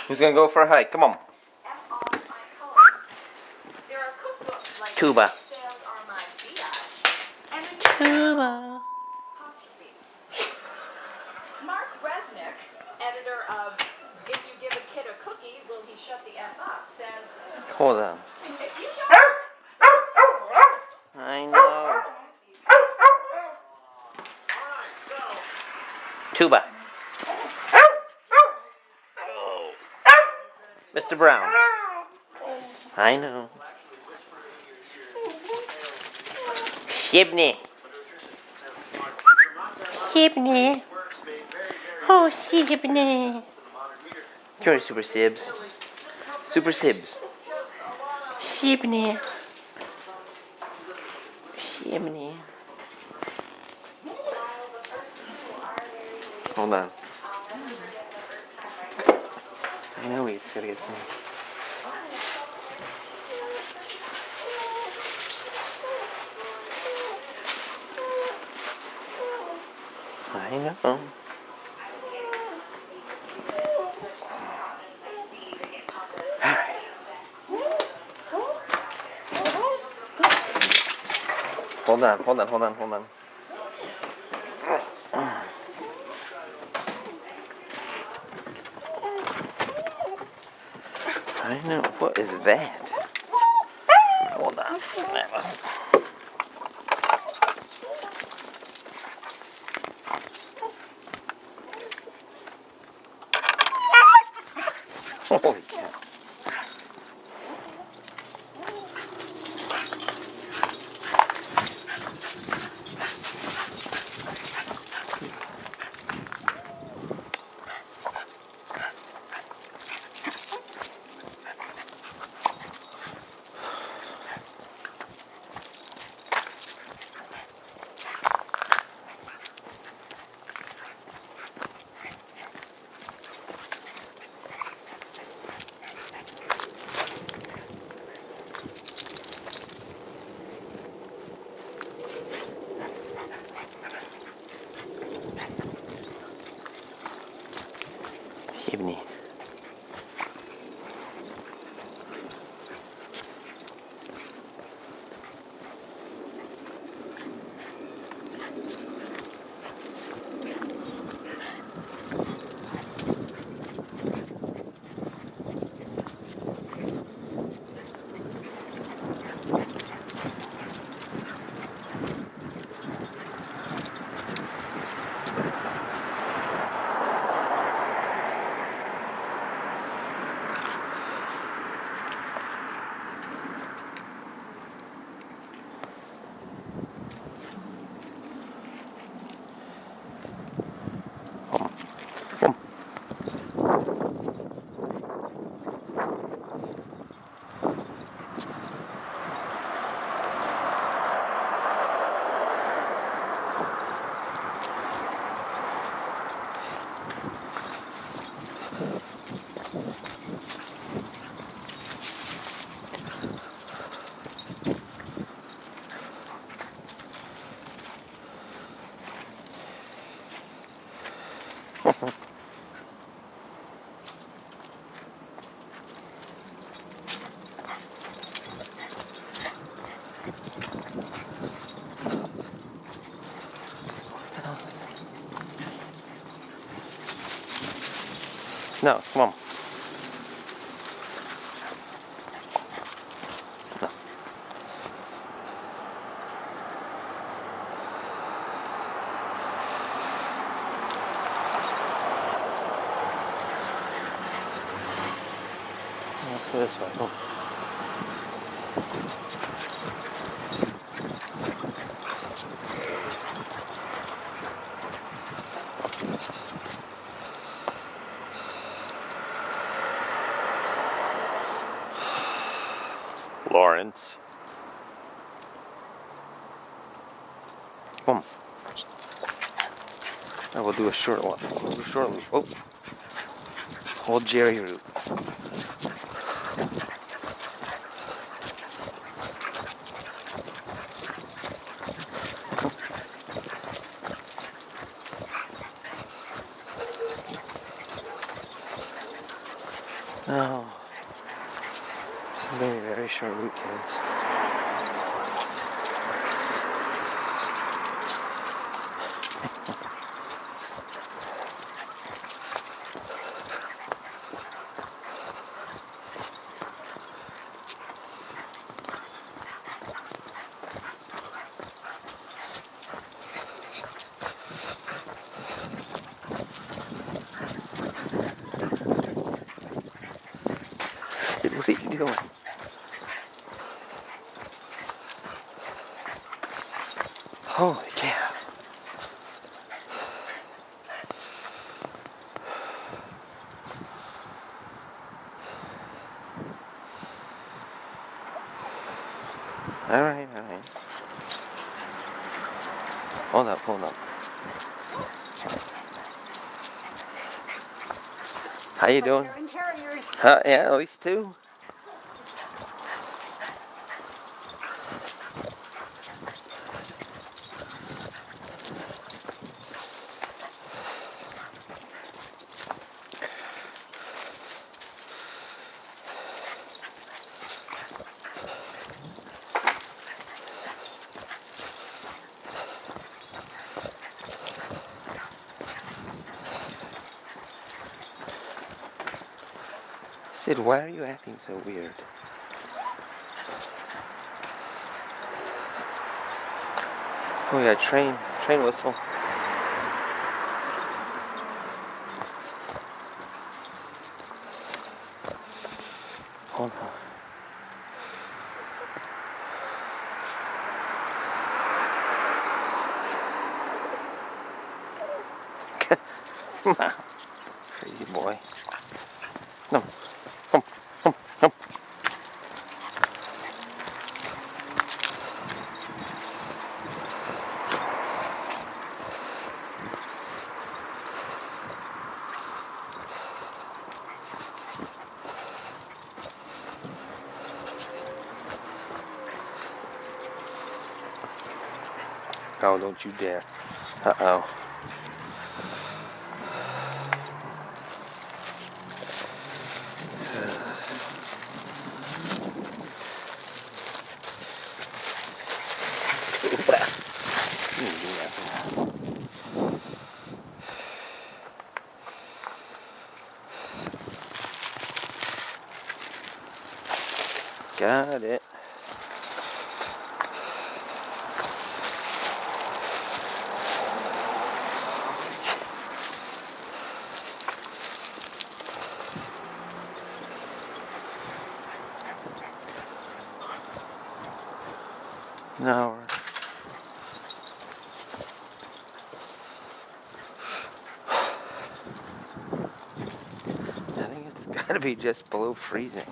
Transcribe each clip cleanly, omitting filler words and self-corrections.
Who's gonna go for a hike? Come on. Tuba. Tuba. Mark Resnick, editor of If You Give a Kid a Cookie, Will He Shut the F Up, says... Hold on. I know. Tuba. Mr. Brown. I know. Shibney. Shibney. Oh, Shibney. Come here, Super Sibs. Super Sibs. Shibney. Shibney. Hold on. I know he's gonna get some. I know. Hold on. I know. What is that? Hold on. That was... Holy cow. Shibney. No, come on. No. Let's go this way. Oh. Lawrence. Come on. I will do a short one. We'll do a short loop. Oh. Hold Jerry root. No. It's going to be very short weekends. What are you doing? Holy cow. Alright. Hold up. How you doing? Yeah, at least two. Sid, why are you acting so weird? Oh yeah, train whistle. Hold on. Come on. Crazy boy. No. Come. Oh, don't you dare. Uh-oh. Got it. No. I think it's got to be just below freezing.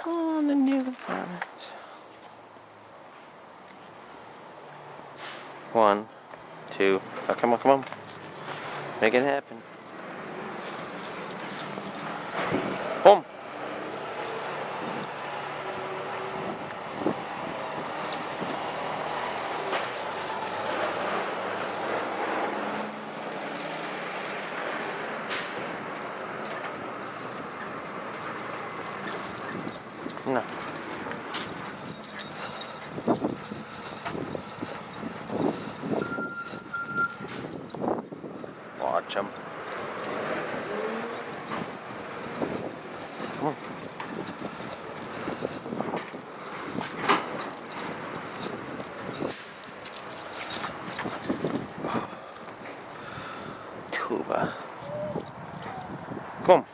On the new apartment. 1, 2. Oh, come on. Make it happen. Boom. No. Watch him. Come on. Tuba. Come on.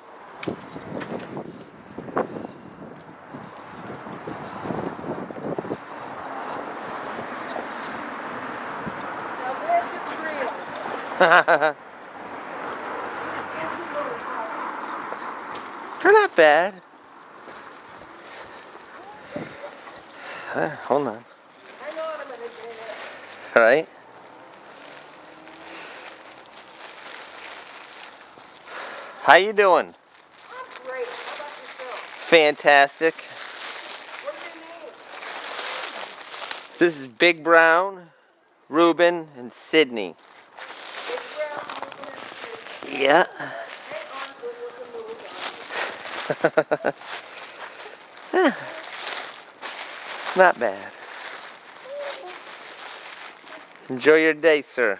They're not bad. Hold on. I know what I'm going to do. All right. How you doing? I'm great. How about yourself? Fantastic. What do you need? This is Big Brown, Reuben, and Sydney. Yeah. Not bad. Enjoy your day, sir.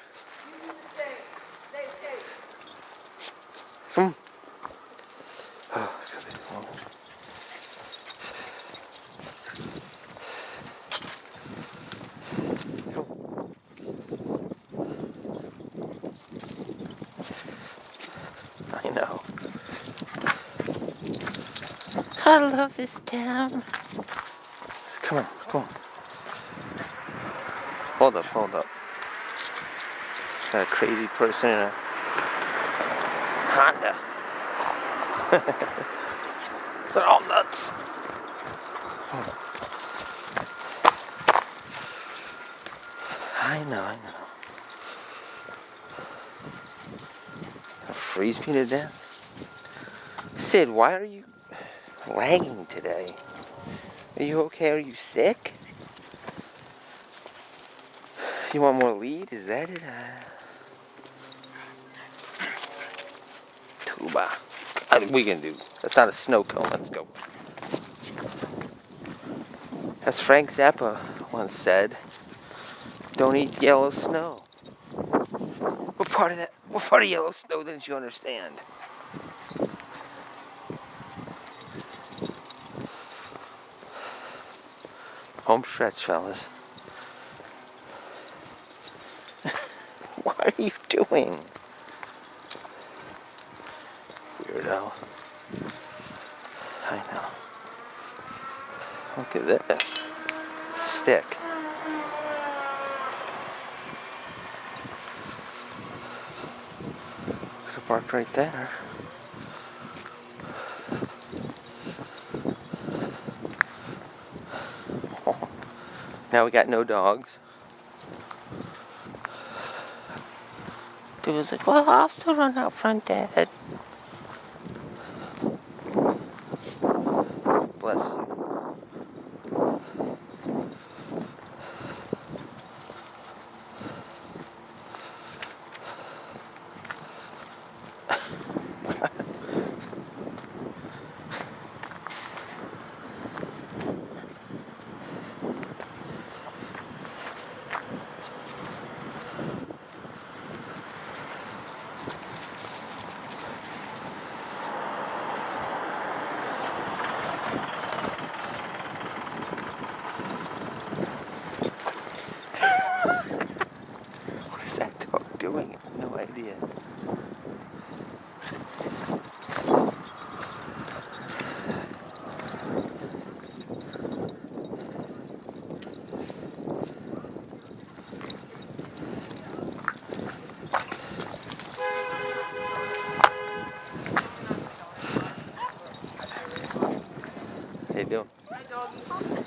Come. Oh, it's gonna be long. I know. I love this town. Come on, come on. Hold up, hold up. Got a crazy person in a Honda. They're all nuts. I know, I know. I'll freeze me to death. Sid, why are you lagging today? Are you okay? Are you sick? You want more lead? Is that it? Tuba. We can do. That's not a snow cone. Let's go. As Frank Zappa once said, don't eat yellow snow. What part of yellow snow didn't you understand? Home stretch, fellas. What are you doing? Weirdo. I know. Look at this. Stick. Could have parked right there. Now we got no dogs. Dude was like, well, I'll still run out front, Dad. Bless you. What is that dog doing? I have no idea. How you doing? Hi, doggy.